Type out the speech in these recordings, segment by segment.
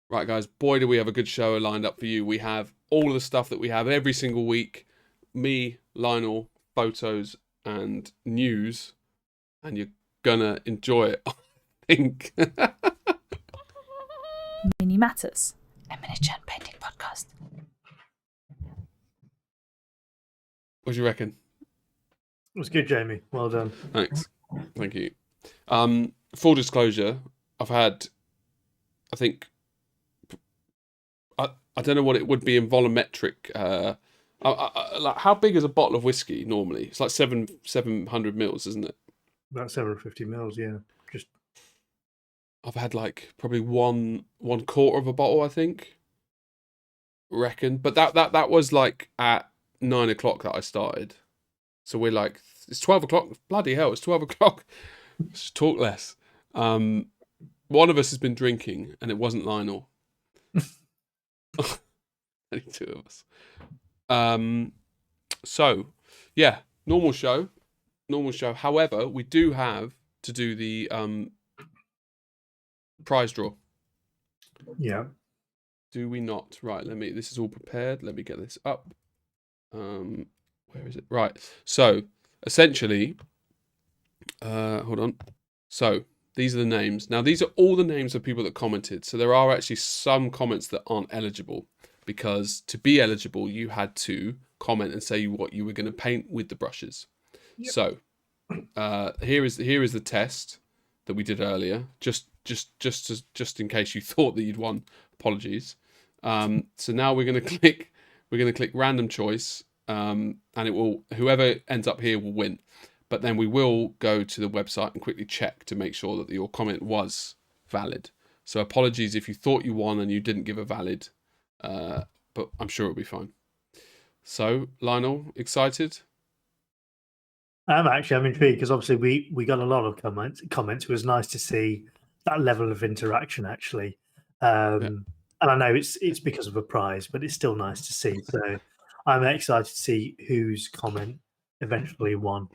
Right, guys, boy, do we have a good show lined up for you. We have all of the stuff that we have every single week. Me, Lionel, photos, and news. And you're gonna enjoy it, I think. Mini Matters, a miniature painting podcast. What do you reckon? It was good, Jamie. Well done. Thanks. Thank you. Full disclosure, I've had, I think, I don't know what it would be in volumetric. Like how big is a bottle of whiskey normally? It's like 700 mils, isn't it? About 750 mils, yeah. Just I've had like probably one quarter of a bottle, I think. Reckon, but that was like at 9 o'clock that I started. So we're like, it's 12 o'clock. Bloody hell, it's 12 o'clock. Just talk less. One of us has been drinking, and it wasn't Lionel. Only two of us. So, yeah, normal show. However, we do have to do the prize draw. yeah. Do we not? Right, this is all prepared. Let me get this up. Where is it? Right. So, essentially, hold on. So, these are the names. Now, these are all the names of people that commented. So, there are actually some comments that aren't eligible because to be eligible, you had to comment and say what you were going to paint with the brushes. Yep. So, here is the test that we did earlier, just in case you thought that you'd won. Apologies. So now we're going to click random choice, and it will, whoever ends up here will win. But then we will go to the website and quickly check to make sure that your comment was valid. So apologies if you thought you won and you didn't give a valid, but I'm sure it'll be fine. So Lionel, excited? I'm intrigued because obviously we got a lot of comments. It was nice to see that level of interaction actually. Yeah. And I know it's because of a prize, but it's still nice to see. So I'm excited to see whose comment eventually won.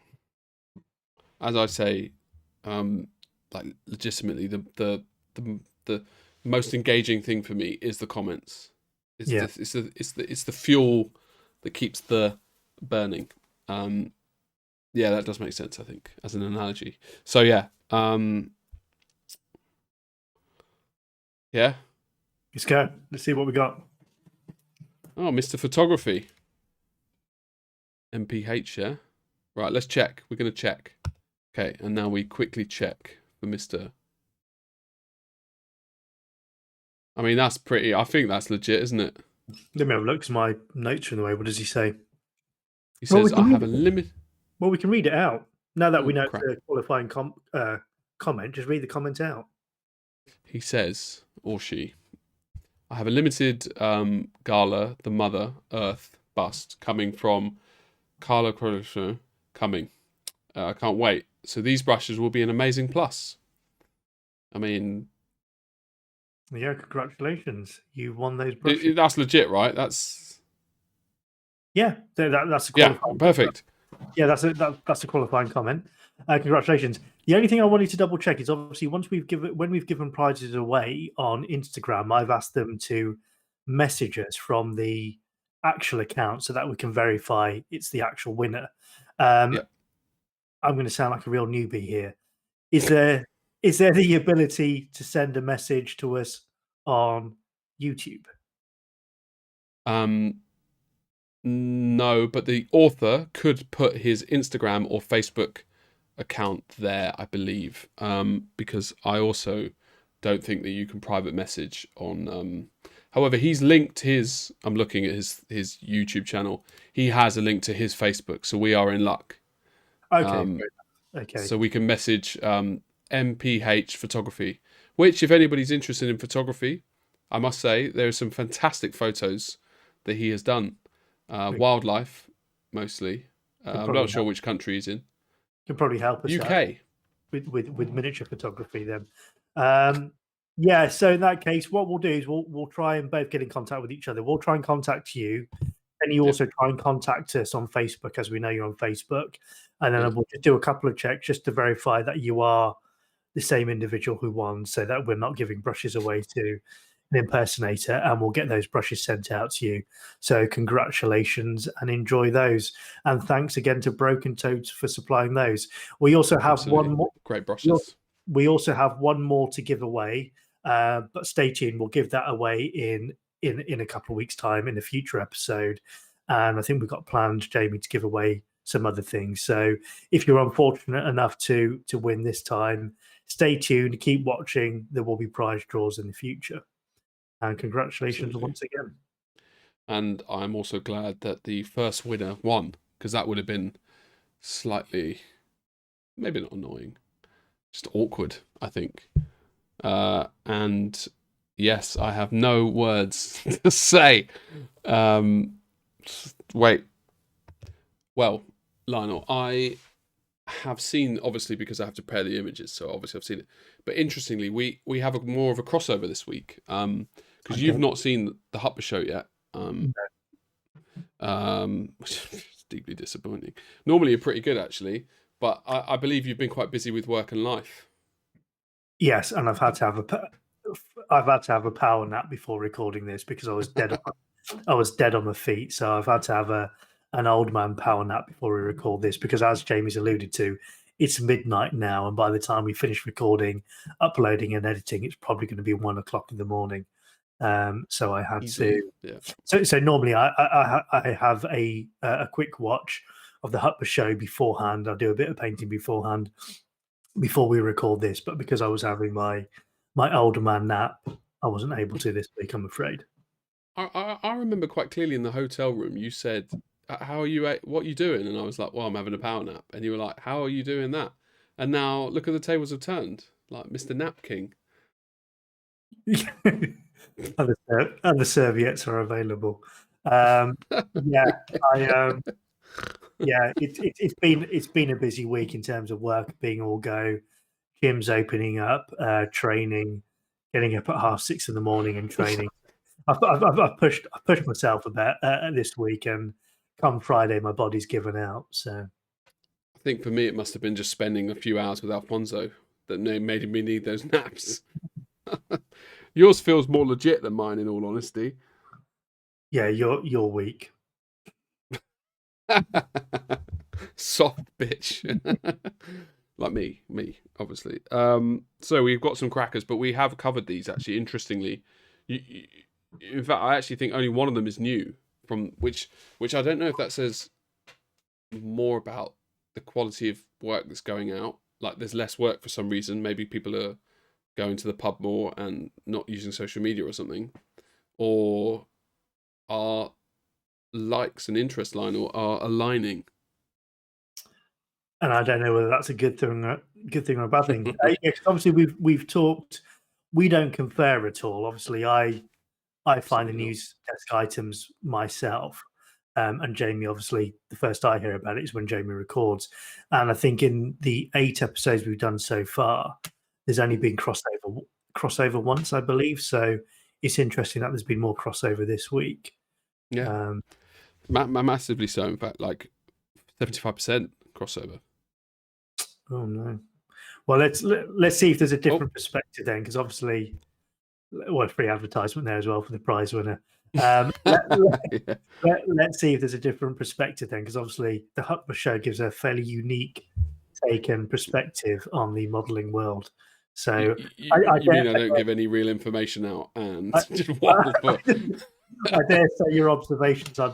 As I say, like legitimately, the most engaging thing for me is the comments. It's the fuel that keeps the burning. Yeah, that does make sense, I think, as an analogy. So yeah, yeah. Let's go. Let's see what we got. Oh, Mr. Photography. MPH, yeah? Right, let's check. We're going to check. Okay, and now we quickly check for Mr. I mean, that's pretty... I think that's legit, isn't it? Let me have a look, because my notes are in the way. What does he say? He says, I have a limit... Well, we can read it out. Now that we know it's a qualifying comment, just read the comment out. He says, or she... I have a limited Gala, the Mother Earth bust coming from Carla Croce coming. I can't wait. So these brushes will be an amazing plus. I mean... Yeah, congratulations. You won those brushes. That's legit, right? That's... Yeah, that's a qualifying. Yeah, perfect. Yeah, that's a qualifying comment. Congratulations. The only thing I wanted to double check is obviously when we've given prizes away on Instagram, I've asked them to message us from the actual account so that we can verify it's the actual winner. I'm going to sound like a real newbie here. Is there the ability to send a message to us on YouTube? No, but the author could put his Instagram or Facebook account there, I believe, because I also don't think that you can private message on... However, he's linked his... I'm looking at his YouTube channel. He has a link to his Facebook, so we are in luck. Okay. Okay. So we can message MPH Photography, which, if anybody's interested in photography, I must say, there are some fantastic photos that he has done. Wildlife, mostly. I'm not sure which country he's in. Can probably help us UK. out with miniature photography then. Yeah, so in that case, what we'll do is we'll try and both get in contact with each other. We'll try and contact you, and you also try and contact us on Facebook, as we know you're on Facebook. And then we'll just do a couple of checks just to verify that you are the same individual who won, so that we're not giving brushes away to impersonator, and we'll get those brushes sent out to you. So congratulations and enjoy those. And thanks again to Broken Toads for supplying those. We also have Absolutely. one more. Great brushes. We also have one more to give away, but stay tuned. We'll give that away in a couple of weeks' time in a future episode. And I think we've got planned, Jamie, to give away some other things. So if you're unfortunate enough to win this time, stay tuned, keep watching. There will be prize draws in the future. And congratulations Absolutely. once again. And I'm also glad that the first winner won, because that would have been slightly, maybe not annoying, just awkward, I think. And yes, I have no words to say. Wait. Well, Lionel, I have seen, obviously, because I have to pair the images, so obviously I've seen it. But interestingly, we have more of a crossover this week, because you've not seen the Hupper show yet. Which is deeply disappointing. Normally you're pretty good, actually, but I believe you've been quite busy with work and life. Yes, and I've had to have a power nap before recording this because I was dead. I was dead on my feet, so I've had to have an old man power nap before we record this because, as Jamie's alluded to, it's midnight now, and by the time we finish recording, uploading, and editing, it's probably going to be 1 o'clock in the morning. So I had to. Yeah. So normally I have a quick watch of the Hupper show beforehand. I do a bit of painting beforehand before we record this, but because I was having my older man nap, I wasn't able to this week, I'm afraid. I remember quite clearly in the hotel room, you said, "How are you? What are you doing?" And I was like, "Well, I'm having a power nap." And you were like, "How are you doing that?" And now look at the tables have turned, like Mr. Nap King. And the serviettes are available. It's been a busy week in terms of work being all go. Gym's opening up, training, getting up at 6:30 in the morning and training. I've pushed myself a bit this week, and come Friday, my body's given out. So I think for me, it must have been just spending a few hours with Alfonso that made me need those naps. Yours feels more legit than mine, in all honesty. Yeah, you're weak. Soft bitch. Like me, obviously. So we've got some crackers, but we have covered these, actually, interestingly. In fact, I actually think only one of them is new, from which I don't know if that says more about the quality of work that's going out. Like, there's less work for some reason. Maybe people are going to the pub more and not using social media or something. Or our likes and interest, Lionel, are aligning. And I don't know whether that's a good thing or a bad thing. Obviously, we've talked. We don't confer at all. Obviously, I find the news desk items myself, and Jamie. Obviously, the first I hear about it is when Jamie records. And I think in the 8 episodes we've done so far, there's only been crossover once, I believe. So it's interesting that there's been more crossover this week. Yeah, massively so. In fact, like 75% crossover. Oh no! Well, let's see if there's a different perspective then, because obviously, free advertisement there as well for the prize winner. Let's see if there's a different perspective then, because obviously the Hupper show gives a fairly unique take and perspective on the modelling world. So I don't give any real information out and just waffle. I dare say your observations are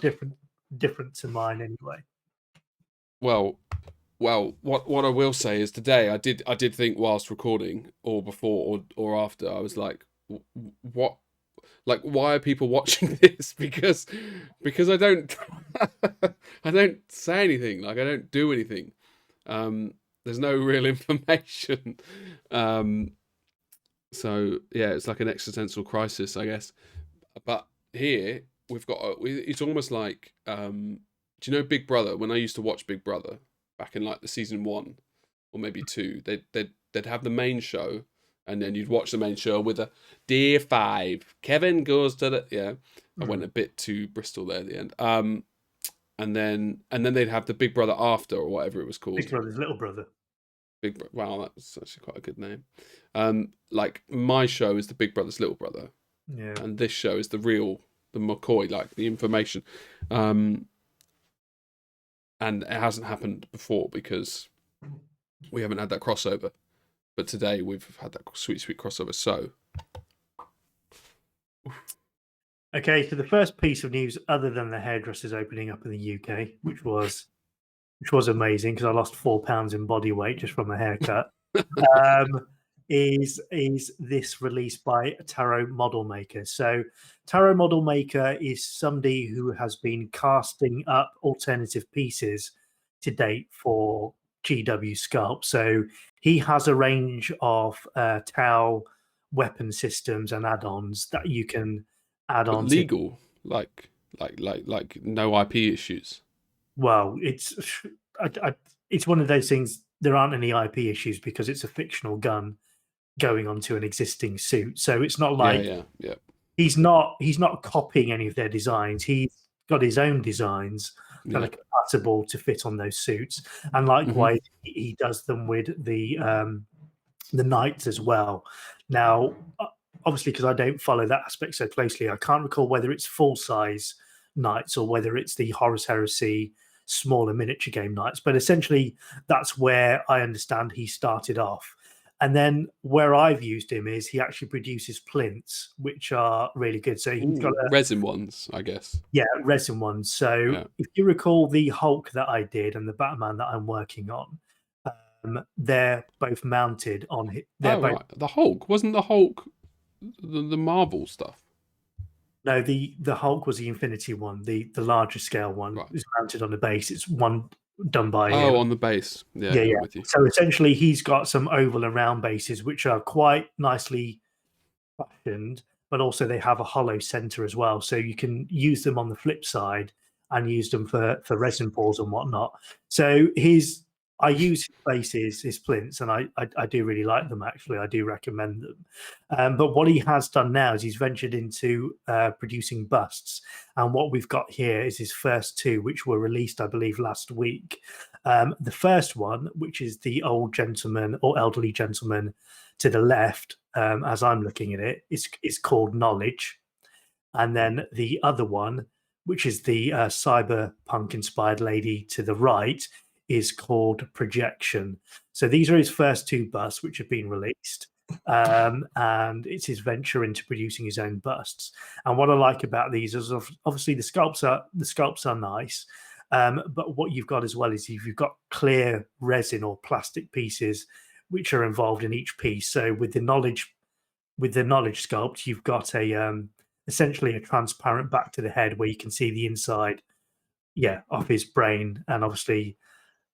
different to mine anyway. Well, what I will say is today I did think whilst recording or before or after, I was like, what, like, why are people watching this? Because I don't I don't say anything, like I don't do anything. There's no real information. So yeah, it's like an existential crisis, I guess. But here we've got it's almost like do you know Big Brother? When I used to watch Big Brother back in like the season 1 or maybe 2, they'd have the main show, and then you'd watch the main show with a Dear 5, Kevin goes to the I went a bit too Bristol there at the end. And then they'd have the Big Brother after, or whatever it was called. Big Brother's little brother. Wow, that's actually quite a good name. Like my show is the Big Brother's little brother, Yeah. and this show is the McCoy, like the information. And it hasn't happened before because we haven't had that crossover. But today we've had that sweet crossover. So, Okay, so the first piece of news, other than the hairdressers opening up in the UK, which was amazing because I lost 4 pounds in body weight just from a haircut, is this released by Taro Modelmaker. So Taro Modelmaker is somebody who has been casting up alternative pieces to date for GW Sculpt. So he has a range of Tau weapon systems and add-ons that you can add on legal, like no IP issues. Well, it's one of those things. There aren't any IP issues because it's a fictional gun going onto an existing suit. So it's not like yeah. he's not copying any of their designs. He's got his own designs that are compatible to fit on those suits, and likewise he does them with the knights as well. Now, obviously, because I don't follow that aspect so closely, I can't recall whether it's full size knights or whether it's the Horus Heresy smaller miniature game knights. But essentially, that's where I understand he started off. And then where I've used him is he actually produces plinths, which are really good. So he's got resin ones, I guess. Yeah, resin ones. So if you recall the Hulk that I did and the Batman that I'm working on, they're both mounted on. Right. The Hulk wasn't the Hulk the Marvel stuff. No, the Hulk was the Infinity one, the larger scale one. Right. Is mounted on the base. It's one done by him. On the base. Yeah. With you. So essentially, he's got some oval and round bases, which are quite nicely fashioned, but also they have a hollow center as well. So you can use them on the flip side and use them for resin balls and whatnot. So I use his bases, his plinths, and I do really like them, actually. I do recommend them. But what he has done now is he's ventured into producing busts. And what we've got here is his first two, which were released, I believe, last week. The first one, which is the old gentleman or elderly gentleman to the left, as I'm looking at it, is called Knowledge. And then the other one, which is the cyberpunk-inspired lady to the right, is called Projection. So these are his first two busts which have been released, and it's his venture into producing his own busts. And what I like about these is obviously the sculpts are nice, but what you've got as well is you've got clear resin or plastic pieces which are involved in each piece. So with the knowledge sculpt, you've got essentially a transparent back to the head where you can see the inside of his brain, and obviously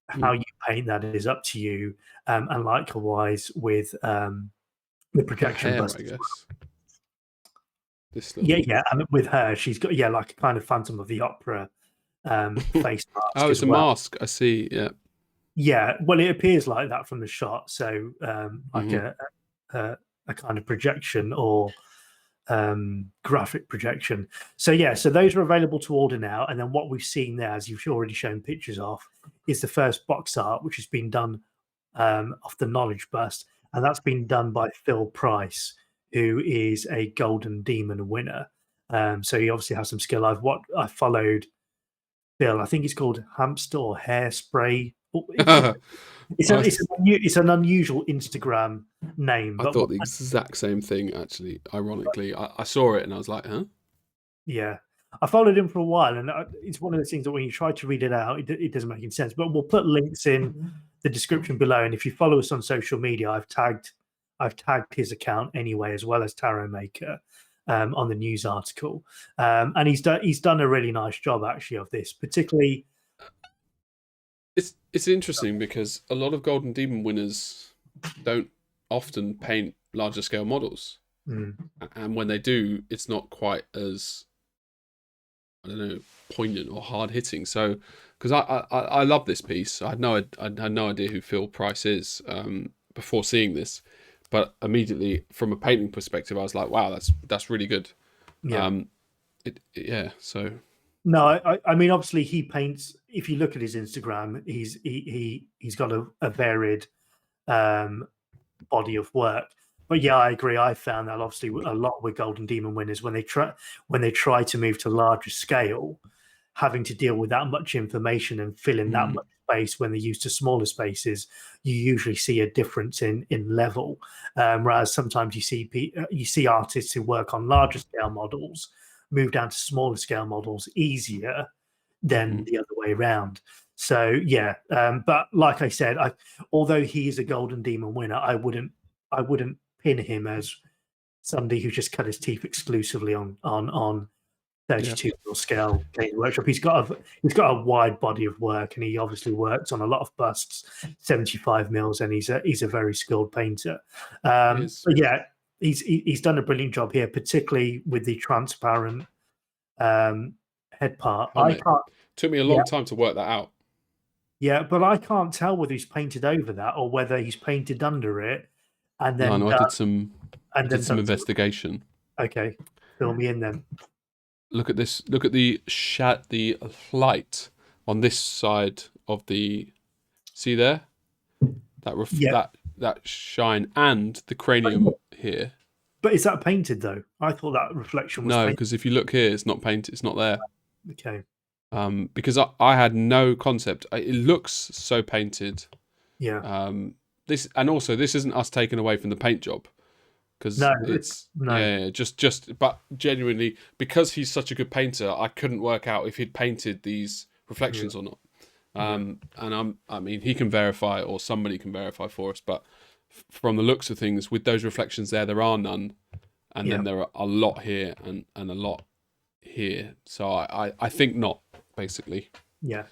how you paint that is up to you, and likewise with the projection bust, I guess. And with her, she's got like a kind of Phantom of the Opera face mask. Oh, it's a mask. I see. Yeah. Well, it appears like that from the shot. So like a kind of projection or graphic projection. So those are available to order now. And then what we've seen there, as you've already shown pictures of, is the first box art, which has been done of the Knowledge bust, and that's been done by Phil Price, who is a Golden Demon winner. So he obviously has some skill. I followed Phil. I think it's called Hamster or Hairspray. It's an unusual Instagram name. I thought the exact same thing, actually. Ironically, I saw it and I was like, huh? Yeah, I followed him for a while, and it's one of those things that when you try to read it out, it doesn't make any sense. But we'll put links in the description below, and if you follow us on social media, I've tagged his account anyway, as well as Taro Maker on the news article, and he's done a really nice job actually of this, particularly. It's interesting because a lot of Golden Demon winners don't often paint larger scale models, and when they do, it's not quite as, I don't know, poignant or hard hitting. So, because I love this piece, I had no idea who Phil Price is before seeing this, but immediately from a painting perspective, I was like, wow, that's really good. Yeah. So. No, I mean, obviously he paints. If you look at his Instagram, he's got a varied body of work. But yeah, I agree. I found that obviously a lot with Golden Demon winners when they try to move to larger scale, having to deal with that much information and fill in that much space when they're used to smaller spaces, you usually see a difference in level. Whereas sometimes you see artists who work on larger scale models move down to smaller scale models easier than the other way around. So yeah, but like I said, although he is a Golden Demon winner, I wouldn't pin him as somebody who just cut his teeth exclusively on 32 mil scale Games Workshop. He's got a wide body of work, and he obviously works on a lot of busts, 75 mils, and he's a very skilled painter. But yeah, he's done a brilliant job here, particularly with the transparent head part. Took me a long time to work that out. Yeah, but I can't tell whether he's painted over that or whether he's painted under it. And then I did some investigation. Okay, fill me in then. Look at this. Look at the light on this side of the. See there, that shine and the cranium here. But is that painted though? I thought that reflection was. No, because if you look here, it's not painted. It's not there. Okay. Because I had no concept. It looks so painted. Yeah. This isn't us taking away from the paint job, because but genuinely, because he's such a good painter, I couldn't work out if he'd painted these reflections or not. And I mean, he can verify, or somebody can verify for us, but from the looks of things, with those reflections there are none, and then there are a lot here and a lot here. So I think not, basically. Yeah.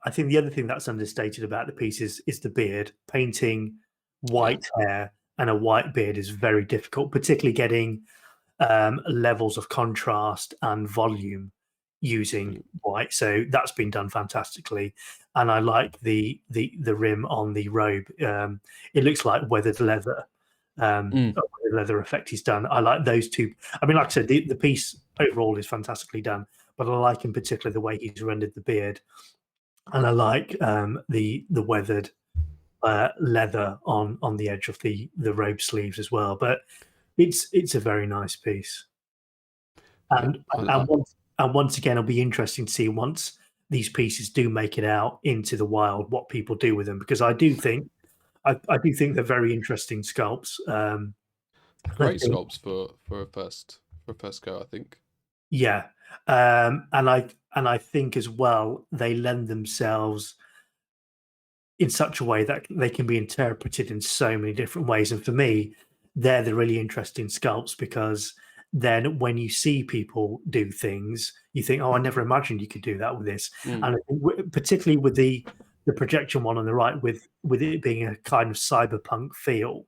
I think the other thing that's understated about the piece is the beard. Painting white hair and a white beard is very difficult, particularly getting levels of contrast and volume using white. So that's been done fantastically, and I like the rim on the robe. It looks like weathered leather. Leather effect he's done. I like those two. I mean, like I said, the piece overall is fantastically done, but I like in particular the way he's rendered the beard. And I like the weathered leather on the edge of the robe sleeves as well. But it's a very nice piece. And once again, it'll be interesting to see once these pieces do make it out into the wild what people do with them, because I do think they're very interesting sculpts. Great sculpts for a first go, I think. Yeah, and I think as well they lend themselves in such a way that they can be interpreted in so many different ways. And for me, they're the really interesting sculpts, because then when you see people do things, you think, "Oh, I never imagined you could do that with this." And I think particularly with the projection one on the right, with it being a kind of cyberpunk feel,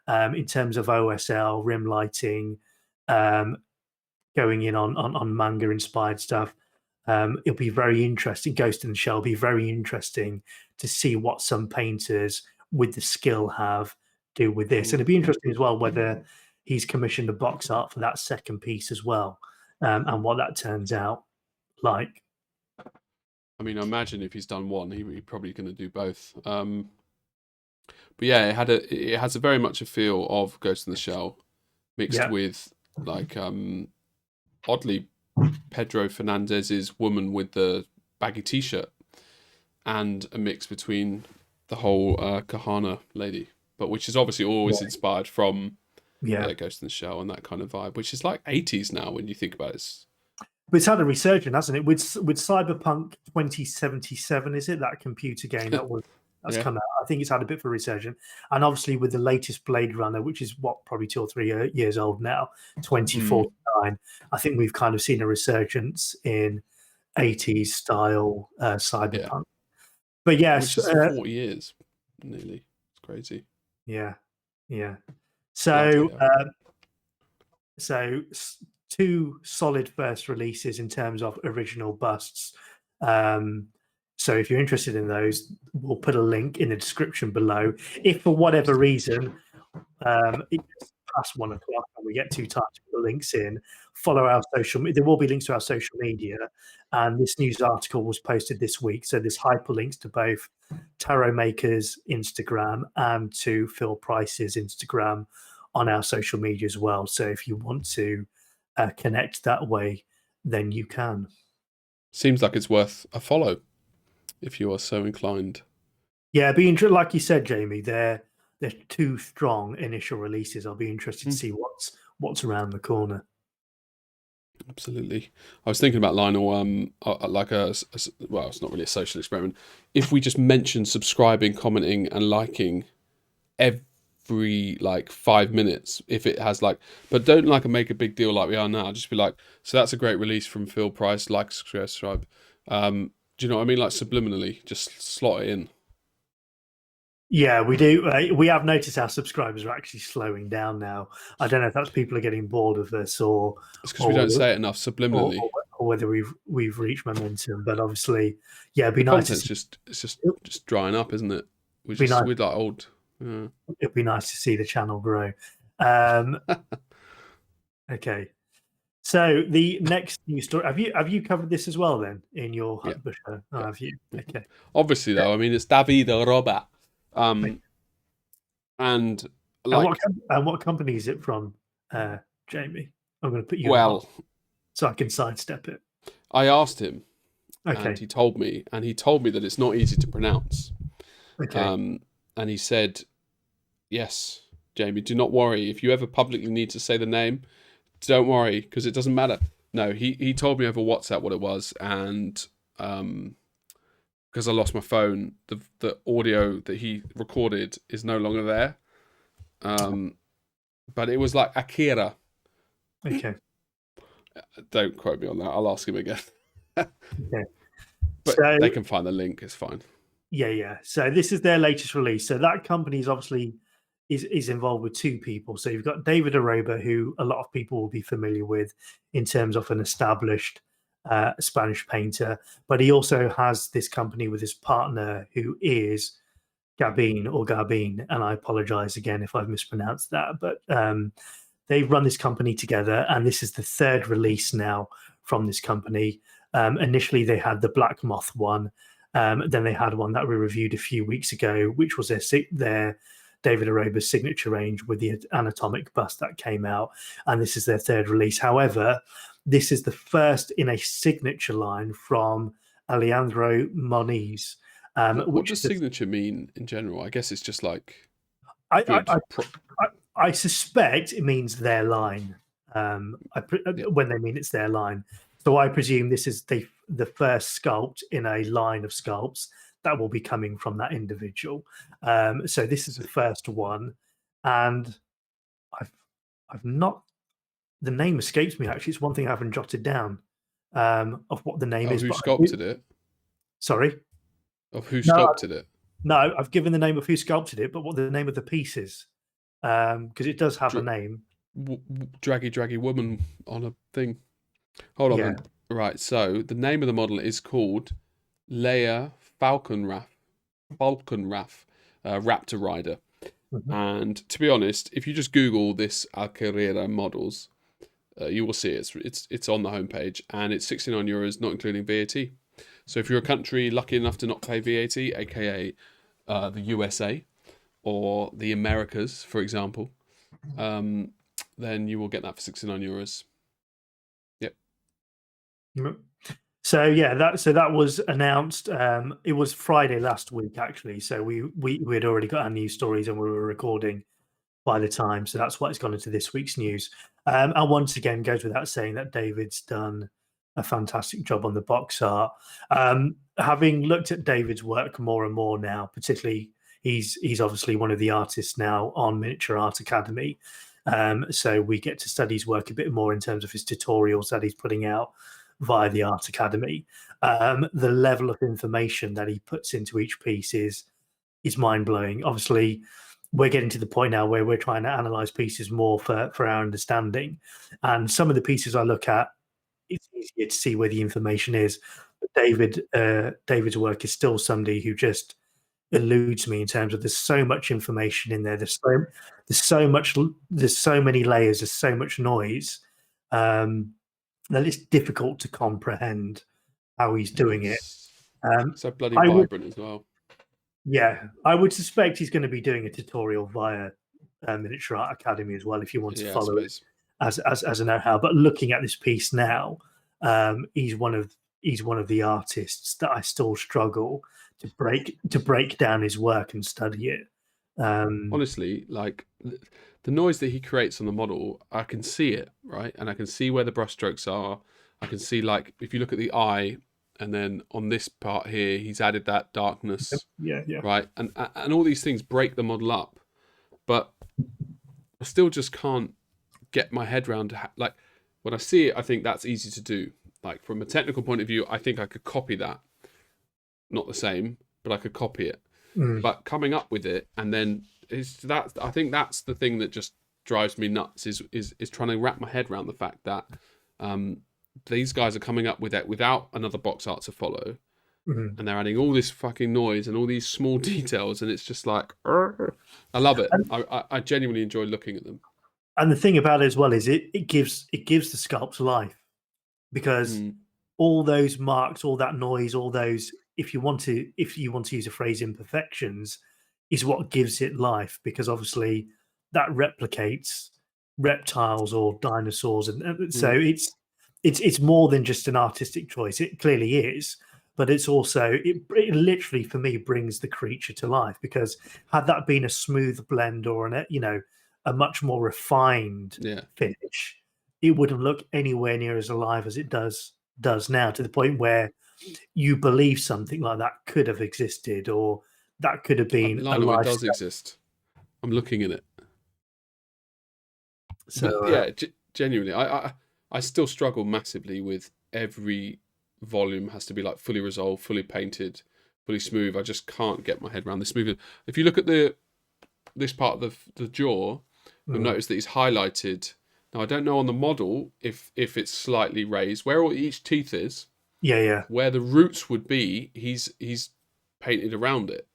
in terms of OSL, rim lighting, going in on manga inspired stuff. It'll be very interesting. Ghost in the Shell will be very interesting to see what some painters with the skill do with this. And it'd be interesting as well whether he's commissioned a box art for that second piece as well, and what that turns out like. I mean, I imagine if he's done one, he's probably going to do both. But yeah, it has a very much a feel of Ghost in the Shell mixed with like oddly Pedro Fernandez's woman with the baggy t-shirt, and a mix between the whole Kahana lady, but which is obviously always inspired from Ghost in the Shell and that kind of vibe, which is like 80s now when you think about it. But it's had a resurgence, hasn't it? With Cyberpunk 2077, is it that computer game that's come out? I think it's had a bit of a resurgence, and obviously with the latest Blade Runner, which is probably 2 or 3 years old now, 2049. I think we've kind of seen a resurgence in 80s style cyberpunk. But yes, which is 40 years nearly. It's crazy. Yeah. So two solid first releases in terms of original busts. So if you're interested in those, we'll put a link in the description below. If for whatever reason past 1 o'clock and we get too tired to put the links in, follow our social media. There will be links to our social media, and this news article was posted this week. So there's hyperlinks to both Taro Maker's Instagram and to Phil Price's Instagram on our social media as well. So if you want to connect that way, then you can. Seems like it's worth a follow if you are so inclined. Yeah, like you said, Jamie, they're two strong initial releases. I'll be interested to see what's around the corner. Absolutely. I was thinking about Lionel, like well, it's not really a social experiment. If we just mention subscribing, commenting, and liking every like 5 minutes, if it has like, but don't like make a big deal like we are now. Just be like, so that's a great release from Phil Price. Like, subscribe. Do you know what I mean? Like subliminally, just slot it in. Yeah, we do. We have noticed our subscribers are actually slowing down now. I don't know if that's people are getting bored of us, or it's because we don't say it enough subliminally, or whether we've reached momentum. But obviously, yeah, it'd be nice. It's just drying up, isn't it? We're like old. Yeah. It'd be nice to see the channel grow. Okay, so the next news story. Have you covered this as well then in your show? Oh, have you? Okay. Obviously, though, I mean it's David Araba. And what company is it from, Jamie? I'm going to put you so I can sidestep it. I asked him, okay, and he told me that it's not easy to pronounce. Okay, and he said, "Yes, Jamie, do not worry. If you ever publicly need to say the name, don't worry because it doesn't matter." No, he told me over WhatsApp what it was, and because I lost my phone, the audio that he recorded is no longer there. But it was like Akira. Okay. Don't quote me on that. I'll ask him again. Okay. But they can find the link. It's fine. Yeah. So this is their latest release. So that company is obviously is involved with two people. So you've got David Araba, who a lot of people will be familiar with in terms of an established Spanish painter, but he also has this company with his partner who is Gabin, and I apologize again if I've mispronounced that, but they run this company together, and this is the third release now from this company. Initially they had the Black Moth one, then they had one that we reviewed a few weeks ago, which was their David Araba's signature range with the anatomic bust that came out, and this is their third release. However, this is the first in a signature line from Alejandro Moniz. What does signature mean in general? I guess it's just like I suspect it means their line. When they mean it's their line, so I presume this is the first sculpt in a line of sculpts that will be coming from that individual. So this is the first one, and I've not. The name escapes me. Actually, it's one thing I haven't jotted down of what the name is. Who sculpted it? Sorry. Of who sculpted it? No, I've given the name of who sculpted it, but what the name of the piece is, because it does have a name. Draggy woman on a thing. Hold on then. Right, so the name of the model is called Leia Falconrath, Raptor Rider. Mm-hmm. And to be honest, if you just Google this Akelarre models, you will see it's on the homepage, and it's €69, not including VAT. So if you're a country lucky enough to not pay VAT, aka the USA or the Americas, for example, then you will get that for €69. Yep. So yeah, that was announced. It was Friday last week, actually. So we had already got our news stories, and we were recording by the time. So that's why it's gone into this week's news. And once again, goes without saying that David's done a fantastic job on the box art. Having looked at David's work more and more now, particularly he's obviously one of the artists now on Miniature Art Academy. So we get to study his work a bit more in terms of his tutorials that he's putting out via the Art Academy. The level of information that he puts into each piece is mind-blowing. Obviously, we're getting to the point now where we're trying to analyze pieces more for our understanding. And some of the pieces I look at, it's easier to see where the information is. But David's work is still somebody who just eludes me in terms of there's so much information in there. There's so many layers. There's so much noise that it's difficult to comprehend how he's doing it. So bloody I would- vibrant as well. Yeah, I would suspect he's going to be doing a tutorial via Miniature Art Academy as well if you want to Yeah, I follow it suppose. as a know-how. But looking at this piece now, he's one of the artists that I still struggle to break down his work and study it. Honestly, like the noise that he creates on the model, I can see it, right? And I can see where the brushstrokes are. I can see, like, if you look at the eye, and then on this part here, he's added that darkness, yeah, right? And all these things break the model up, but I still just can't get my head around like when I see it. I think that's easy to do. Like from a technical point of view, I think I could copy that. Not the same, but I could copy it. But coming up with it, and then I think that's the thing that just drives me nuts is trying to wrap my head around the fact that these guys are coming up with it without another box art to follow, and they're adding all this fucking noise and all these small details, and it's just like, I love it. I genuinely enjoy looking at them. And the thing about it as well is it gives the sculpt life, because all those marks, all that noise, all those, if you want to use a phrase, imperfections, is what gives it life, because obviously that replicates reptiles or dinosaurs, and so it's more than just an artistic choice. It clearly is, but it's also it literally for me brings the creature to life, because had that been a smooth blend or a much more refined finish, it wouldn't look anywhere near as alive as it does now, to the point where you believe something like that could have existed, or that could have been Lionel, a it does exist. I'm looking at it. So but yeah, genuinely, I still struggle massively with every volume has to be like fully resolved, fully painted, fully smooth. I just can't get my head around the smooth. If you look at this part of the jaw, you'll notice that he's highlighted. Now I don't know on the model if it's slightly raised. Where each teeth is, where the roots would be, he's painted around it,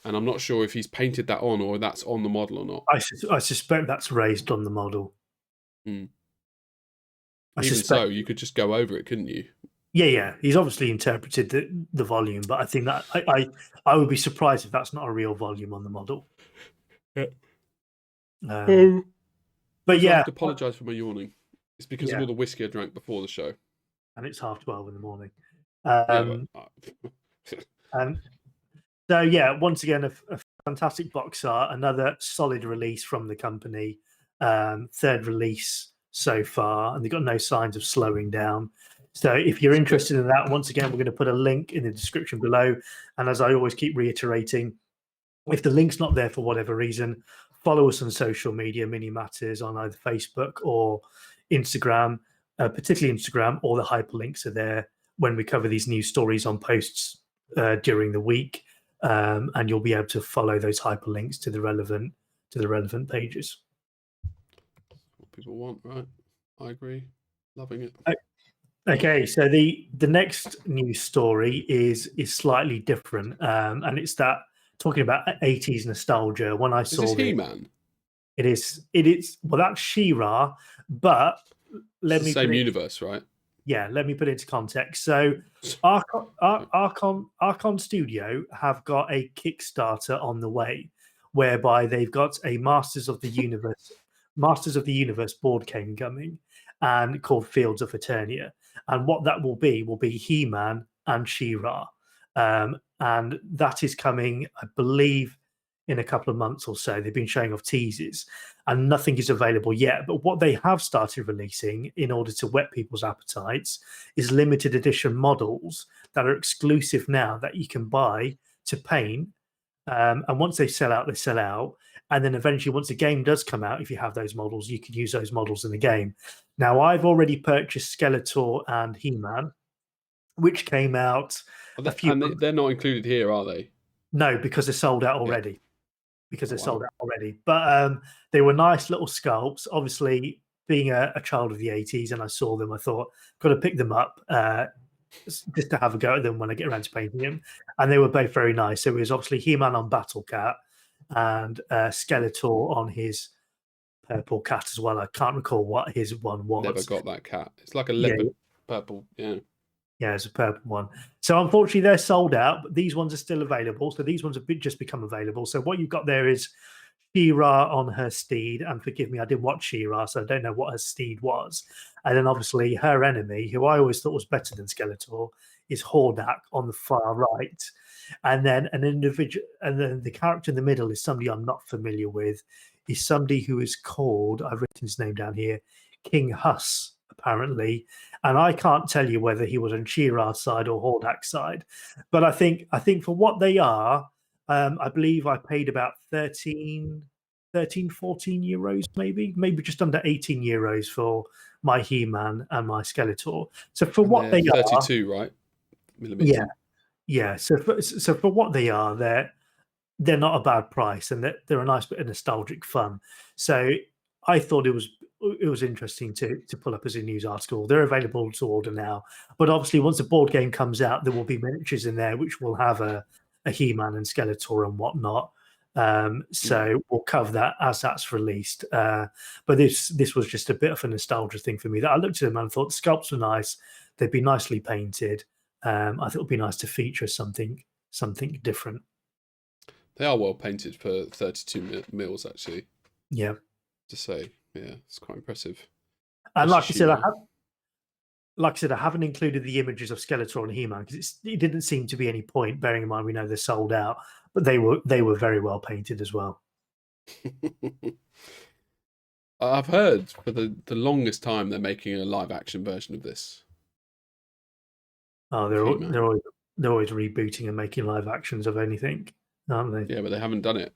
and I'm not sure if he's painted that on or that's on the model or not. I suspect that's raised on the model. So, you could just go over it, couldn't you? Yeah. He's obviously interpreted the volume, but I think that I would be surprised if that's not a real volume on the model. But yeah, I have to apologise for my yawning. It's because of all the whiskey I drank before the show, and it's 12:30 in the morning. So yeah, once again, a fantastic box art, another solid release from the company. Third release so far, and they've got no signs of slowing down. So if you're interested in that, once again, we're going to put a link in the description below. And as I always keep reiterating, if the link's not there for whatever reason, follow us on social media, Mini Matters, on either Facebook or Instagram, particularly Instagram. All the hyperlinks are there when we cover these news stories on posts during the week, and you'll be able to follow those hyperlinks to the relevant pages. What people want, right? I agree. Loving it. Okay, so the next news story is slightly different, and it's that talking about 80s nostalgia. When I saw this He-Man? It is. Well, that's She-Ra, but let me same universe, right? Yeah, let me put it into context. So, Archon Studio have got a Kickstarter on the way, whereby they've got a Masters of the Universe board game coming, and called Fields of Eternia. And what that will be He-Man and She-Ra, and that is coming, I believe, in a couple of months or so. They've been showing off teasers, and nothing is available yet. But what they have started releasing, in order to whet people's appetites, is limited edition models that are exclusive now, that you can buy to paint. And once they sell out, they sell out. And then eventually, once the game does come out, if you have those models, you can use those models in the game. Now, I've already purchased Skeletor and He-Man, which came out a few months. They're not included here, are they? No, because they're sold out already. Sold out already. But they were nice little sculpts. Obviously, being a child of the 80s, and I saw them, I thought, got to pick them up. just to have a go at them when I get around to painting them, and they were both very nice. So it was obviously He-Man on Battle Cat and Skeletor on his purple cat as well. I can't recall what his one was. Never got that cat. It's like a Yeah. leopard purple. Yeah. Yeah, it's a purple one. So unfortunately, they're sold out, but these ones are still available. So these ones have just become available. So what you've got there is She-Ra on her steed, and forgive me, I didn't watch She-Ra, so I don't know what her steed was. And then obviously her enemy, who I always thought was better than Skeletor, is Hordak on the far right. And then an individual, and then the character in the middle is somebody I'm not familiar with. Is somebody who is called, I've written his name down here, King Huss, apparently. And I can't tell you whether he was on She-Ra's side or Hordak's side. But I think for what they are, I believe I paid about 13, 14 euros, maybe just under 18 euros for my He-Man and my Skeletor. So for And what they're they are, 32, right? Millimeters. yeah. So for what they are, they're not a bad price, and they're a nice bit of nostalgic fun. So I thought it was interesting to pull up as a news article. They're available to order now, but obviously once the board game comes out, there will be miniatures in there which will have a He-Man and Skeletor and whatnot. So we'll cover that as that's released. But this was just a bit of a nostalgia thing for me. That I looked at them and thought the sculpts were nice. They'd be nicely painted. I thought it'd be nice to feature something different. They are well painted for 32 mils, actually. Yeah. To say, yeah, it's quite impressive. And like I said, I haven't included the images of Skeletor and He-Man because it didn't seem to be any point. Bearing in mind we know they're sold out, but they were very well painted as well. I've heard for the longest time they're making a live action version of this. Oh, they're always rebooting and making live actions of anything, aren't they? Yeah, but they haven't done it.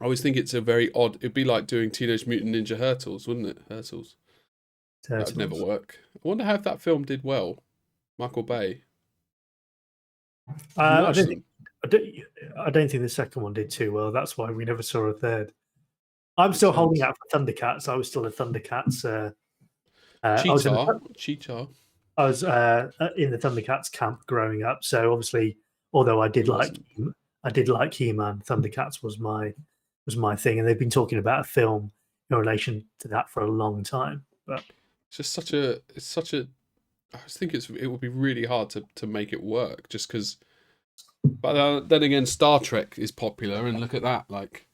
I always think it's a very odd. It'd be like doing Teenage Mutant Ninja Turtles, wouldn't it? Turtles. That would never work. I wonder how if that film did well. Michael Bay. I don't think the second one did too well. That's why we never saw a third. I'm still holding out for Thundercats. I was still a Thundercats. Cheetah. I was in the Thundercats camp growing up. So obviously, although I did like He-Man, Thundercats was my thing, and they've been talking about a film in relation to that for a long time. But it's just such a. I just think it would be really hard to make it work, just because. But then again, Star Trek is popular, and look at that, like,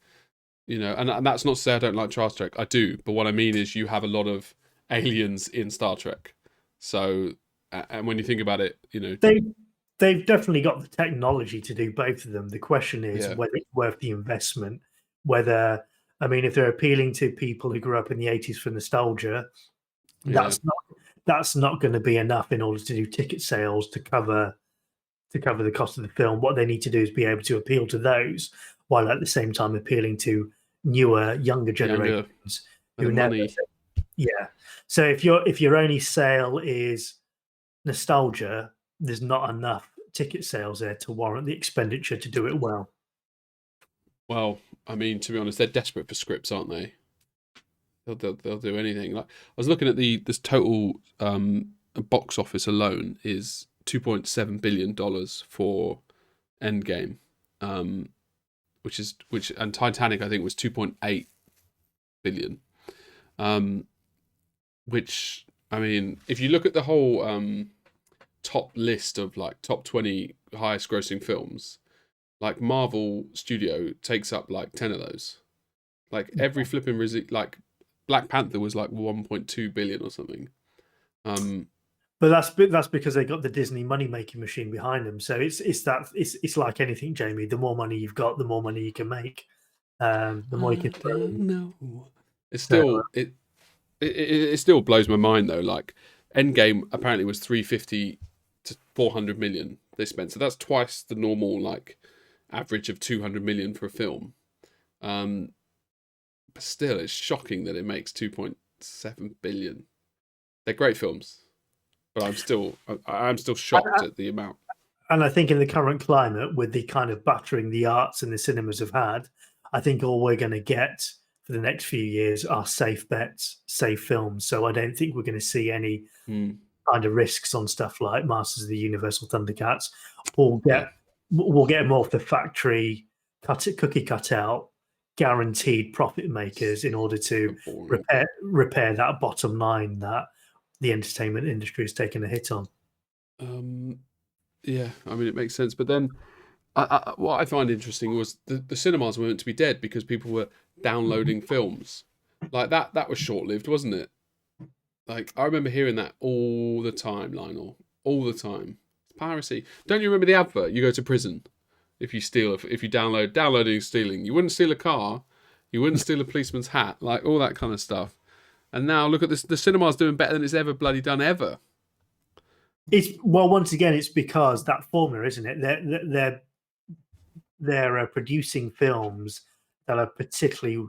and that's not to say I don't like Star Trek. I do, but what I mean is you have a lot of aliens in Star Trek, so and when you think about it, they've definitely got the technology to do both of them. The question is whether it's worth the investment. Whether, I mean, if they're appealing to people who grew up in the 80s for nostalgia, that's not going to be enough in order to do ticket sales to cover the cost of the film. What they need to do is be able to appeal to those while at the same time appealing to newer, younger generations who never. Yeah. So if your only sale is nostalgia, there's not enough ticket sales there to warrant the expenditure to do it well. Well, I mean, to be honest, they're desperate for scripts, aren't they? They'll do anything. Like, I was looking at this total box office alone is $2.7 billion for Endgame, and Titanic I think was 2.8 billion. Which, I mean, if you look at the whole top list of like top 20 highest grossing films, like Marvel Studio takes up like 10 of those. Like every flipping like Black Panther was like 1.2 billion or something. But that's because they got the Disney money making machine behind them. So it's like anything, Jamie. The more money you've got, the more money you can make. The more you can. No, it's still it still blows my mind though. Like Endgame apparently was 350 to 400 million they spent, so that's twice the normal like average of 200 million for a film. But still, it's shocking that it makes 2.7 billion. They're great films, but I'm still shocked at the amount. And I think in the current climate, with the kind of battering the arts and the cinemas have had, I think all we're going to get for the next few years are safe bets, safe films. So I don't think we're going to see any kind of risks on stuff like Masters of the Universe or Thundercats will get more of the factory cookie cut out guaranteed profit makers in order to repair that bottom line that the entertainment industry has taken a hit on. Yeah, I mean, it makes sense. But then what I find interesting was the cinemas were meant to be dead because people were downloading films. Like that was short-lived, wasn't it? Like, I remember hearing that all the time, Lionel. All the time. It's piracy. Don't you remember the advert? You go to prison if you steal, if you downloading and stealing. You wouldn't steal a car. You wouldn't steal a policeman's hat. Like, all that kind of stuff. And now, look at this. The cinema's doing better than it's ever bloody done ever. Once again, it's because that formula, isn't it? They're producing films that are particularly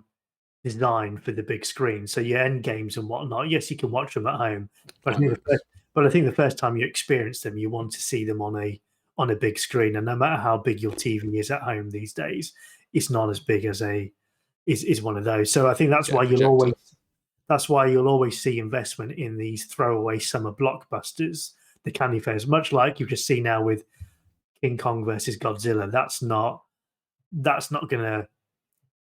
designed for the big screen. So your end games and whatnot, yes, you can watch them at home, but I think the first time you experience them, you want to see them on a big screen. And no matter how big your TV is at home these days, it's not as big as is one of those. So I think that's why you'll always see investment in these throwaway summer blockbusters, the candy fairs, much like you've just seen now with King Kong versus Godzilla. That's not going to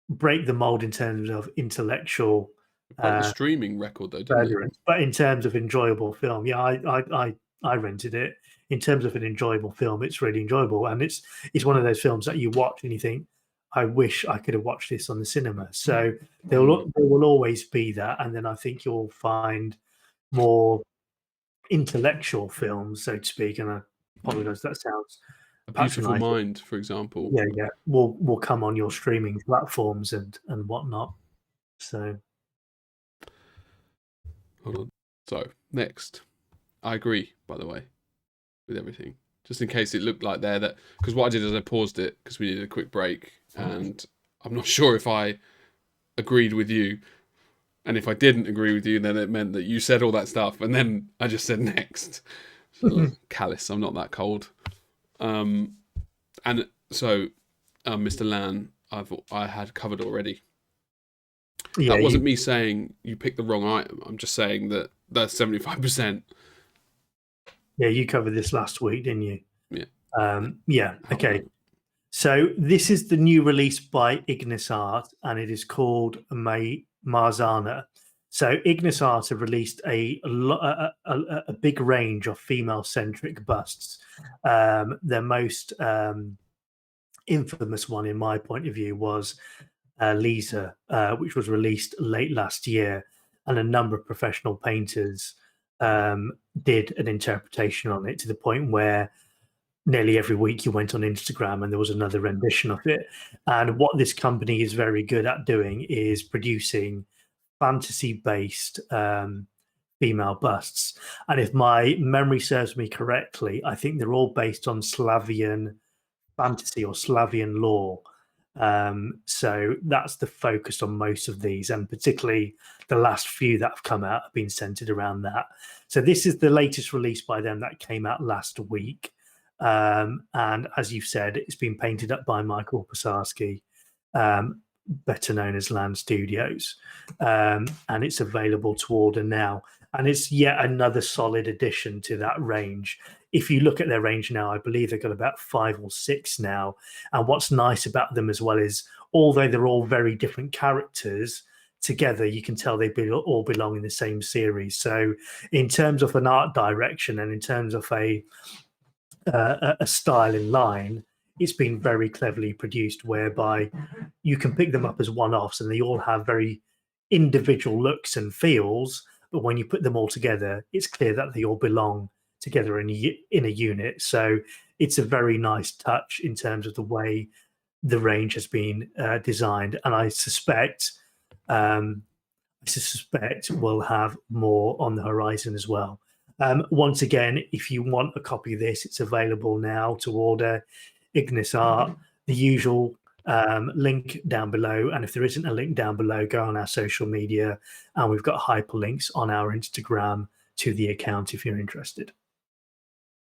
break the mold in terms of intellectual the streaming record, though, didn't it? But in terms of enjoyable film, yeah, I rented it. In terms of an enjoyable film, it's really enjoyable, and it's one of those films that you watch and you think, I wish I could have watched this on the cinema. So there will always be that, and then I think you'll find more intellectual films, so to speak. And I apologize, that sounds A Beautiful Mind, for example. Yeah, will come on your streaming platforms and whatnot. So, hold on. So next, I agree. By the way, with everything, just in case it looked like that, because what I did is I paused it because we needed a quick break, and I'm not sure if I agreed with you, and if I didn't agree with you, then it meant that you said all that stuff, and then I just said next. So, callous. I'm not that cold. And so, Mr. Lan, I had covered already. Yeah, that wasn't me saying you picked the wrong item. I'm just saying that that's 75%. Yeah, you covered this last week, didn't you? Yeah. Yeah. Okay. So this is the new release by Ignistart, and it is called Marzana. So Ignistart have released a big range of female-centric busts. Their most infamous one, in my point of view, was Lisa, which was released late last year, and a number of professional painters did an interpretation on it to the point where nearly every week you went on Instagram and there was another rendition of it. And what this company is very good at doing is producing fantasy-based female busts. And if my memory serves me correctly, I think they're all based on Slavian fantasy or Slavian lore. So that's the focus on most of these, and particularly the last few that have come out have been centered around that. So this is the latest release by them that came out last week. And as you've said, it's been painted up by Michael Posarski, better known as Land Studios, and it's available to order now. And it's yet another solid addition to that range. If you look at their range now, I believe they've got about 5 or 6 now. And what's nice about them as well is, although they're all very different characters, together you can tell they all belong in the same series. So in terms of an art direction and in terms of a style in line, it's been very cleverly produced, whereby you can pick them up as one-offs and they all have very individual looks and feels, but when you put them all together, it's clear that they all belong together in a unit. So it's a very nice touch in terms of the way the range has been designed, and I suspect we'll have more on the horizon as well. Once again, if you want a copy of this, it's available now to order. Ignistart, the usual link down below, and if there isn't a link down below, go on our social media, and we've got hyperlinks on our Instagram to the account if you're interested.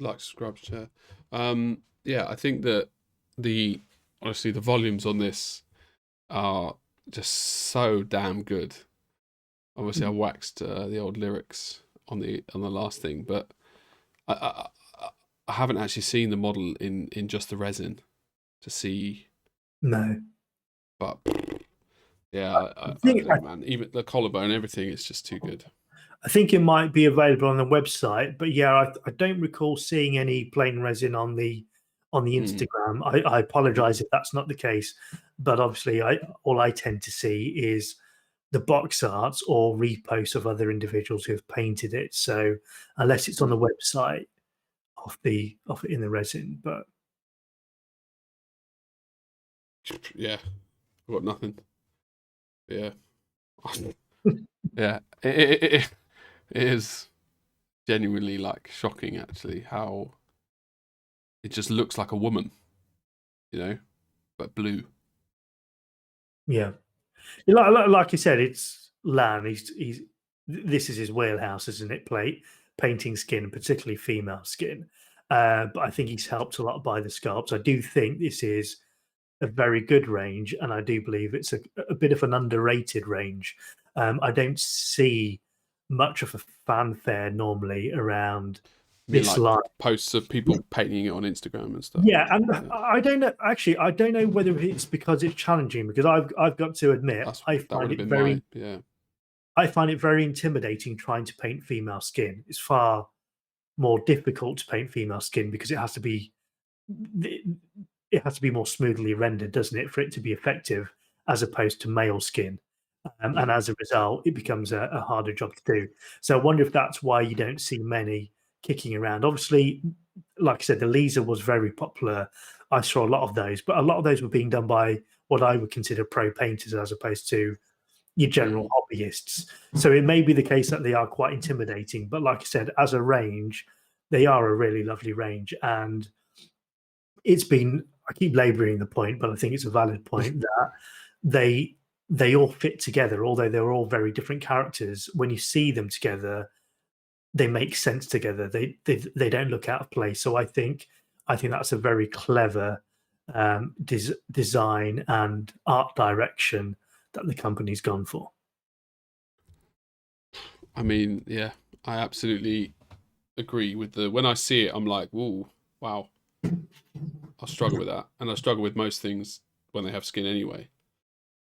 Like, subscribe, share. Yeah, I think that honestly the volumes on this are just so damn good. Obviously, I waxed the old lyrics on the last thing, but I haven't actually seen the model in just the resin to see, No. but yeah, I think- think, man, even the collarbone, everything is just too good. I think it might be available on the website, but yeah, I don't recall seeing any plain resin on the Instagram. I apologize if that's not the case, but obviously, all I tend to see is the box arts or reposts of other individuals who have painted it. So unless it's on the website of it in the resin, but Yeah, I've got nothing. Yeah, yeah, it is genuinely like shocking actually how it just looks like a woman, but blue. yeah, like you said, it's Lan. He's this is his wheelhouse, isn't it? Painting skin, particularly female skin. But I think he's helped a lot by the sculpts. I do think this is a very good range, and I do believe it's a bit of an underrated range. I don't see much of a fanfare normally around I mean, this like line. posts of people painting it on Instagram and stuff. Yeah, and I don't know. Actually, I don't know whether it's because it's challenging. Because I've got to admit, That would have been my, yeah. I find it very intimidating trying to paint female skin. It's far more difficult to paint female skin because it has to be more smoothly rendered, doesn't it, for it to be effective, as opposed to male skin. And as a result, it becomes a harder job to do. So I wonder if that's why you don't see many kicking around. Obviously, like I said, the laser was very popular. I saw a lot of those, but a lot of those were being done by what I would consider pro painters as opposed to your general hobbyists. So it may be the case that they are quite intimidating, but like I said, as a range, they are a really lovely range. And it's been, I keep laboring the point, but I think it's a valid point that they all fit together, although they're all very different characters. When you see them together, they make sense together. They don't look out of place. So I think that's a very clever design and art direction that the company's gone for. I mean, yeah, I absolutely agree with when I see it, I'm like, ooh, wow. I struggle with that, and I struggle with most things when they have skin anyway.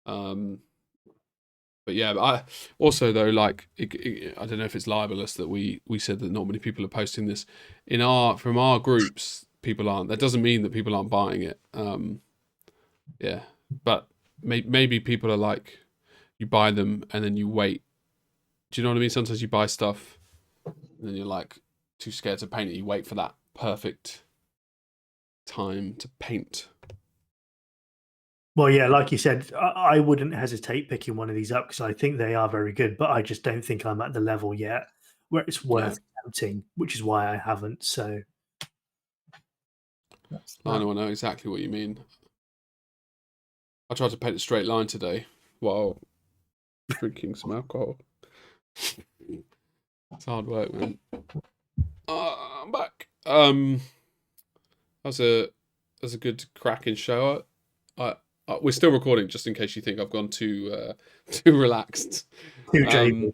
But yeah, I also though, like, I don't know if it's libelous that we said that not many people are posting this from our groups. People aren't. That doesn't mean that people aren't buying it. Yeah, but maybe people are like, you buy them and then you wait. Do you know what I mean? Sometimes you buy stuff and then you're like too scared to paint it. You wait for that perfect time to paint. Well, yeah, like you said, I wouldn't hesitate picking one of these up because I think they are very good, but I just don't think I'm at the level yet where it's worth attempting, which is why I haven't. So I know exactly what you mean. I tried to paint a straight line today while drinking some alcohol. It's hard work, man. I'm back. That was a good cracking show. We're still recording, just in case you think I've gone too relaxed. Too jaded.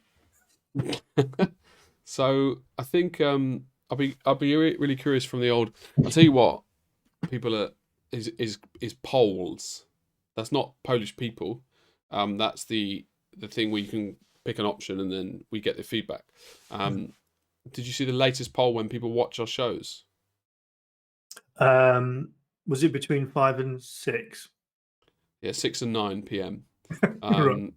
So I think I'll be really curious from the old. I'll tell you what, people is Poles. That's not Polish people. That's the thing where you can pick an option and then we get the feedback. Did you see the latest poll when people watch our shows? Was it between 5 and 6? Yeah, 6 and 9 p.m. Right.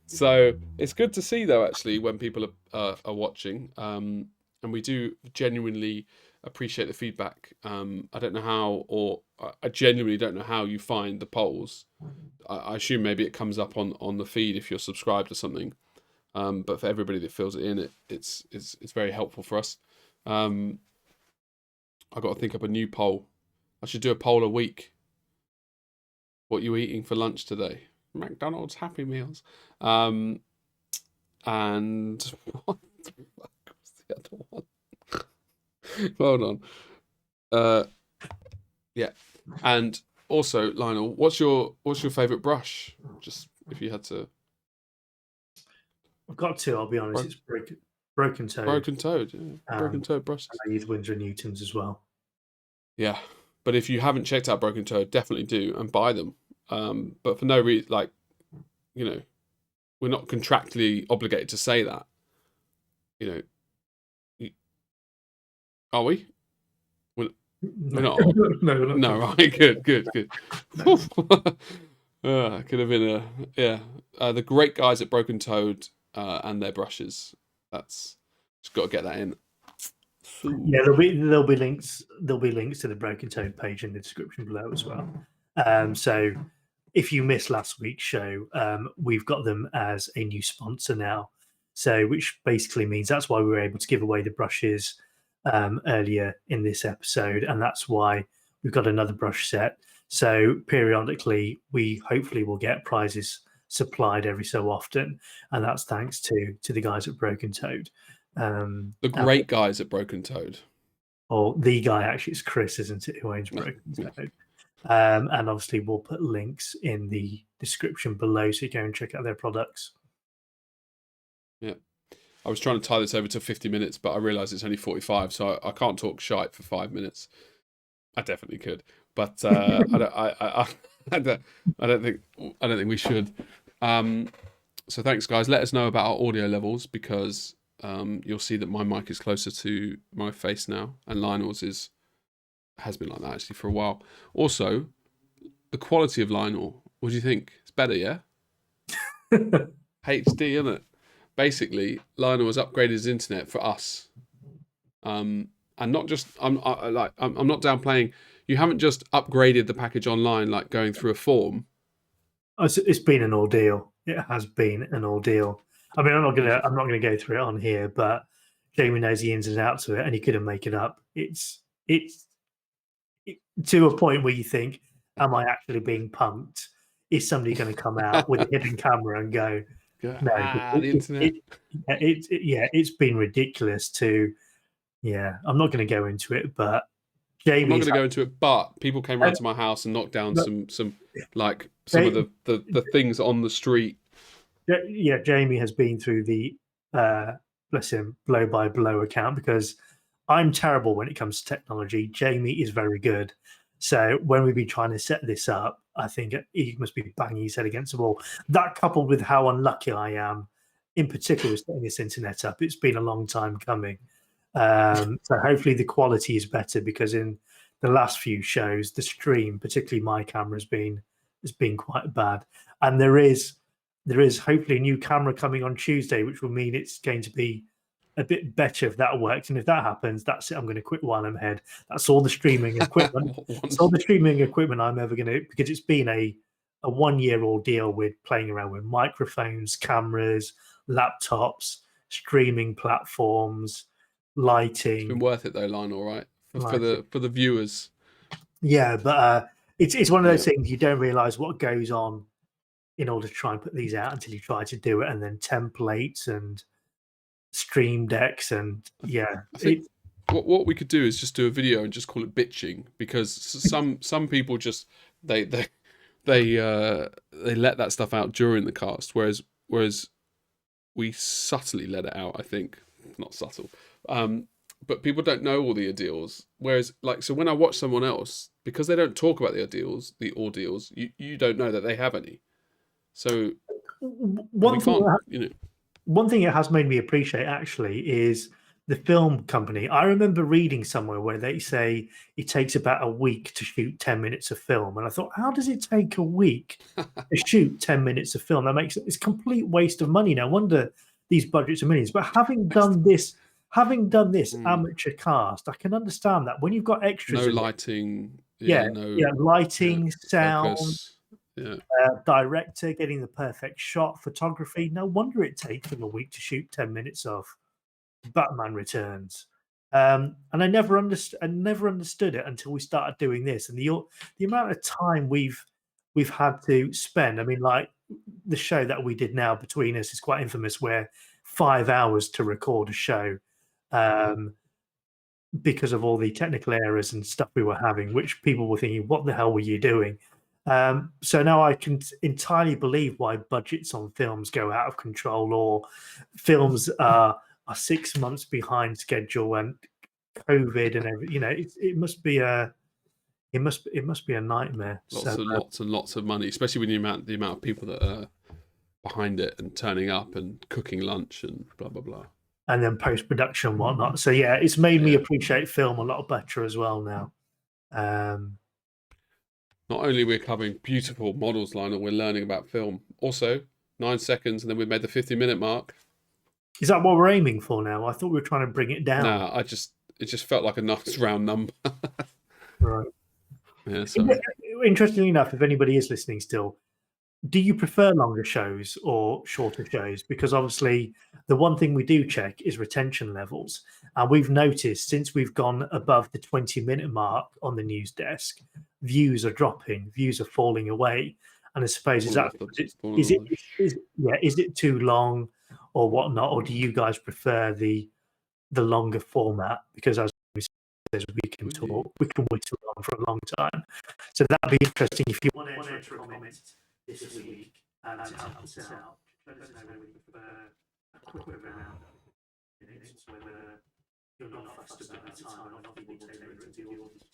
So it's good to see though, actually, when people are watching, and we do genuinely appreciate the feedback. I don't know how, or I genuinely don't know how you find the polls. I assume maybe it comes up on the feed if you're subscribed to something. But for everybody that fills it in, it's very helpful for us. I got to think up a new poll. I should do a poll a week. What you eating for lunch today? McDonald's Happy Meals. And what the fuck was the other one? Hold on. Yeah. And also, Lionel, what's your favourite brush? Just if you had to. I've got to, I'll be honest, it's Broken Toad. Broken Toad, yeah. Broken Toad brushes. I use Winsor & Newtons as well. Yeah, but if you haven't checked out Broken Toad, definitely do and buy them. But for no reason, like, you know, we're not contractually obligated to say that. You know, are we? We're not. No, right. Good. Could have been the great guys at Broken Toad and their brushes. That's just got to get that in. Yeah, there'll be links. There'll be links to the Broken Toad page in the description below as well. So if you missed last week's show, we've got them as a new sponsor now. So which basically means that's why we were able to give away the brushes earlier in this episode, and that's why we've got another brush set. So periodically, we hopefully will get prizes supplied every so often, and that's thanks to the guys at Broken Toad. The great guys at Broken Toad. Or the guy, actually, it's Chris, isn't it, who owns Broken Toad? And obviously, we'll put links in the description below so you go and check out their products. Yeah. I was trying to tie this over to 50 minutes, but I realised it's only 45, so I can't talk shite for 5 minutes. I definitely could, but I don't think we should. So thanks, guys. Let us know about our audio levels, because you'll see that my mic is closer to my face now, and Lionel's has been like that actually for a while. Also, the quality of Lionel. What do you think? It's better, yeah. HD, isn't it? Basically, Lionel has upgraded his internet for us, and not just. I'm not downplaying. You haven't just upgraded the package online, like going through a form. It's been an ordeal. It has been an ordeal. I mean, I'm not gonna go through it on here, but Jamie knows the ins and outs of it, and he couldn't make it up. It's to a point where you think, "Am I actually being punked? Is somebody going to come out with a hidden camera and go?" No, the internet. It's been ridiculous. I'm not going to go into it, but Jamie. I'm not going to go into it, but people came round to my house and knocked down some of the things on the street. Yeah, Jamie has been through the bless him, blow by blow account, because I'm terrible when it comes to technology. Jamie is very good. So when we've been trying to set this up, I think he must be banging his head against the wall. That, coupled with how unlucky I am, in particular, with setting this internet up, it's been a long time coming. So hopefully the quality is better, because in the last few shows, the stream, particularly my camera, has been quite bad. And there is hopefully a new camera coming on Tuesday, which will mean it's going to be a bit better if that works. And if that happens, that's it. I'm going to quit while I'm ahead. That's all the streaming equipment. It's all the streaming equipment I'm ever going to, because it's been a 1-year ordeal with playing around with microphones, cameras, laptops, streaming platforms, lighting. It's been worth it though, Lionel, right? For the viewers. Yeah, but it's one of those things you don't realise what goes on in order to try and put these out until you try to do it, and then templates and stream decks, and I think what we could do is just do a video and just call it bitching, because some people just they let that stuff out during the cast, whereas we subtly let it out. I think not subtle, but people don't know all the ordeals. Whereas, so when I watch someone else, because they don't talk about the ordeals, you don't know that they have any. So one thing it has made me appreciate actually is the film company. I remember reading somewhere where they say it takes about a week to shoot 10 minutes of film, and I thought, how does it take a week to shoot 10 minutes of film? That makes it's a complete waste of money. No wonder these budgets are millions. But having done this amateur cast, I can understand that when you've got extras, no lighting, lighting, sound. Focus. Yeah. Director getting the perfect shot, photography. No wonder it takes them a week to shoot 10 minutes of Batman Returns. And I never understood it until we started doing this, and the amount of time we've had to spend. I mean, like the show that we did now between us is quite infamous, where 5 hours to record a show because of all the technical errors and stuff we were having, which people were thinking, what the hell were you doing? So now I can entirely believe why budgets on films go out of control, or films are are 6 months behind schedule and COVID and everything. It must be a nightmare. Lots and lots of money, especially when the amount of people that are behind it and turning up and cooking lunch and blah blah blah. And then post-production and whatnot. So yeah, it's made me appreciate film a lot better as well now. Not only we're covering beautiful models, Lionel, we're learning about film. Also, 9 seconds, and then we've made the 50-minute mark. Is that what we're aiming for now? I thought we were trying to bring it down. Nah, it just felt like a nice round number. Right. Yeah. So. Interestingly enough, if anybody is listening still, do you prefer longer shows or shorter shows? Because obviously the one thing we do check is retention levels. And we've noticed since we've gone above the 20-minute mark on the news desk, views are dropping, views are falling away. And I suppose is it too long or whatnot? Or do you guys prefer the longer format? Because as we said, we can whistle on for a long time. So that'd be interesting if you want to enter a comment this week and to help us out. Let us know whether you prefer a quicker round of minutes, whether you're not fussed about the time and often will tailor it to the audience.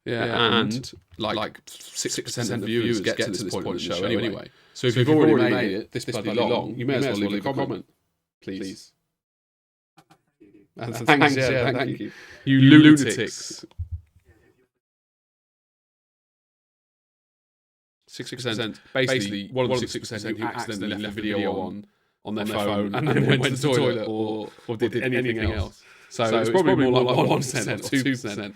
Yeah, and like 6% of the viewers get to this point in the show anyway. So if you've already made it this bloody long, you may as well leave a comment, please. And thank you. You lunatics. 6%. Basically, one of the 6% who accidentally left a video on their phone and then went to the toilet or did anything else. So it's probably more like 1% or 2%.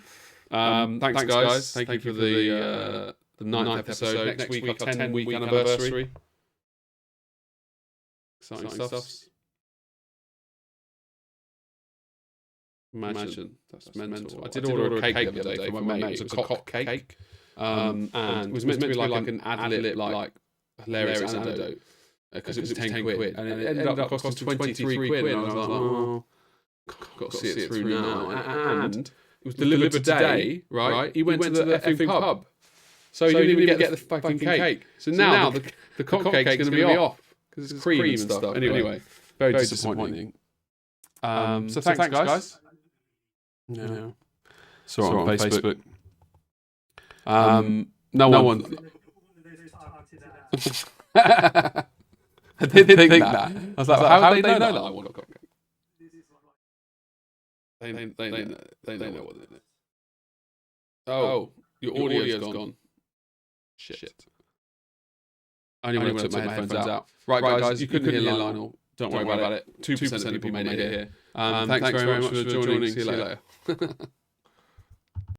Thanks, guys. Thank you for the 9th episode. Next week, our 10-week anniversary. Exciting stuff. Imagine. That's mental. I did order a cake the other day for my mate. It was a cock cake. And it was meant to be like an ad-lib, like hilarious anecdote. Because it was 10 quid. And it ended up costing 23 quid. And I was like, oh, got to see it through now. And it was delivered today, right? He went to the effing pub. So he didn't even get the fucking cake. So now the cock cake's going to be off. Because it's cream and stuff. Anyway, very disappointing. So thanks, guys. No. Saw it on Facebook. No one. I did think that. I was like, how do they know that I want a cock cake? They know what they know. Oh, your audio's gone. Shit. Only when I took my headphones out. Right, guys, you couldn't hear Lionel. Don't worry about it. 2% of people made it here. Thanks very much for joining. See you later.